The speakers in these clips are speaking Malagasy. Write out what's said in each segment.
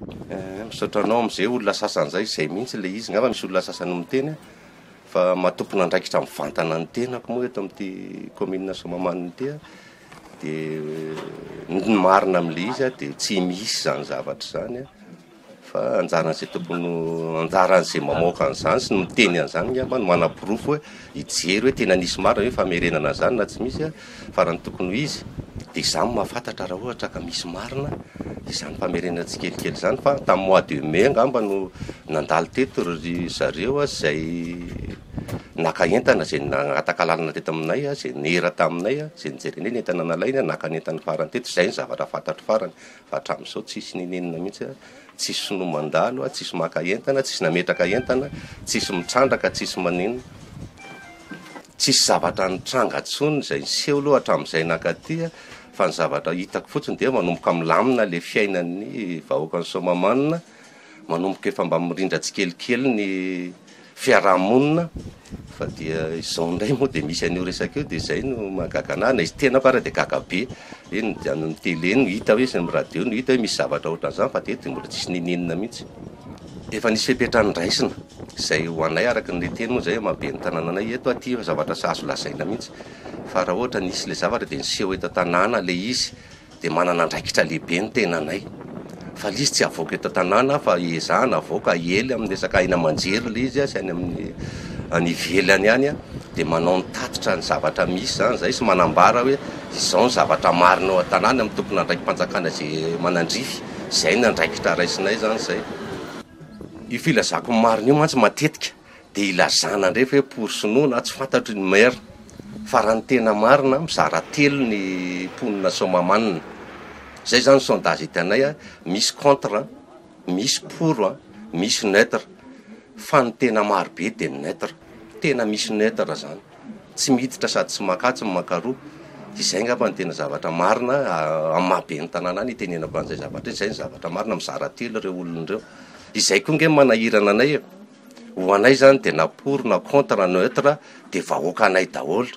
Misaotra anao amin'izay olona sasan'izay izay mihitsy ilay izy ngamba misy olona sasany miteny fa matompona andraikitra mivantana ny tenako moa eto amin'ity commune Somamanina ity dia ny marina amin'ilay izy dia tsy misy zany zavatra zany fa anjaran'izay tokony anjaran'izay mamoaka an'izany sy ny miteny an'izany ngamba no manam-porofo hoe hijery hoe tena nisy marina hoe famerenana zany na tsy misy fa raha ny tokony ho izy dia izany mahafantatra raha ohatra ka misy marina izany famerenana tsikelikely zany fa tamin'ny mois de mai ngamba no nandalo teto ry zareo izay naka entana izay nangataka lalana teto aminay izay nera taminay izay nijereny hoe entana nalaina naka ny entana farany teto izay ny zavatra fantatro farany fa hatramin'izao tsisy ninenina mihitsy tsisy no mandalo tsisy maka entana tsisy nametraka entana tsisy mitrandraka tsisy manino tsisy zavatra nitranga tsony izay niseho aloha hatramin'izay nakaty fa ny zavatra hitako fotsiny dia manomboka milamina le fiainan'ny vahoakan'ny Somamanina manomboka efa mba mirindra tsikelikely ny fiarahamonina fa dia izao indray moa dia misy an'io resaka io dia izay no mahagaga anahy na izy tenako ary dia gaga be eny ny tele no hita hoe sy ny radio no hita hoe misy zavatra ohatran'izany fa teto dia mbola tsisy ninenina mihitsy efa nisy fipetrany raisina izay ho anay araka ny teny moa izay mahabe ny tanànanay eto aty zavatra sy azo lazaina mihitsy fa raha ohatra nisy le zavatra dia niseho eto tanàna le izy dia manana andraikitra lehibe ny tenanay fa le izy tsy avoaka eto tanàna fa ezahana avoaka ely amin'ny resaka aina aman-jery le izy sy any amin'ny ivelany any dia manao ny tatitra ny zavatra misy zany zay sy manambara hoe izao ny zavatra marina ao an-tanàna amin'ny tompona andraiki-panjakana izay manandrify izay ny andraikitra raisinay zany zay io filazako marina io mantsy matetika dia ilazana ndray fa hoe porsonoana tsy fantatry ny maire fa raha ny tena marina mizara telo ny mponina Somamanina zay zany sondage hitanay misy contre misy pour misy neutre fa ny tena marobe dia neutre tena misy neutre zany tsy miditra sady tsy makatsy makaroa izay ngamba ny tena zavatra marina amin'ny mahabe ny tanàna any itenenako an'izay zavatra izay ny zavatra marina mizara telo ireo olon'ireo izay koa nge manahirana anay ho anay zany dia na pour na contre na neutre dia vahoaka anay daholo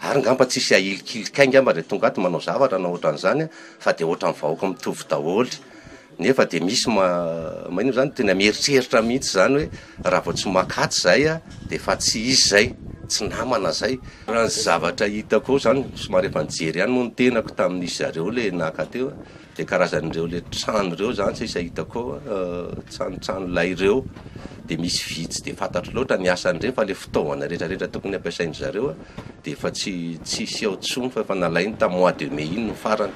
ary ngamba tsisy ahilikilikay ngamba dia tonga ato manao zavatra na ohatran'izany fa dia ohatran'ny vahoaka mitovy daholo nefa dia misy manino zany tena mieritreritra mihitsy zany hoe raha vao tsy makatsy zay dia fa tsy izy zay tsy namana zay raha ny zavatra hitako zany somary efa nijery ihany moa ny tenako tamin'isy zareo le naka teo dia karazan'ireo le trano ireo zany sisa hitako tranotrano lay ireo dia misy vitsy dia fantatro loatra ny asan'ireo fa le fitaovana rehetrarehetra tokony ampiasain'ny zareo dia efa tsy seho tsony fa efa nalainy tamin'ny mois de mai iny no farany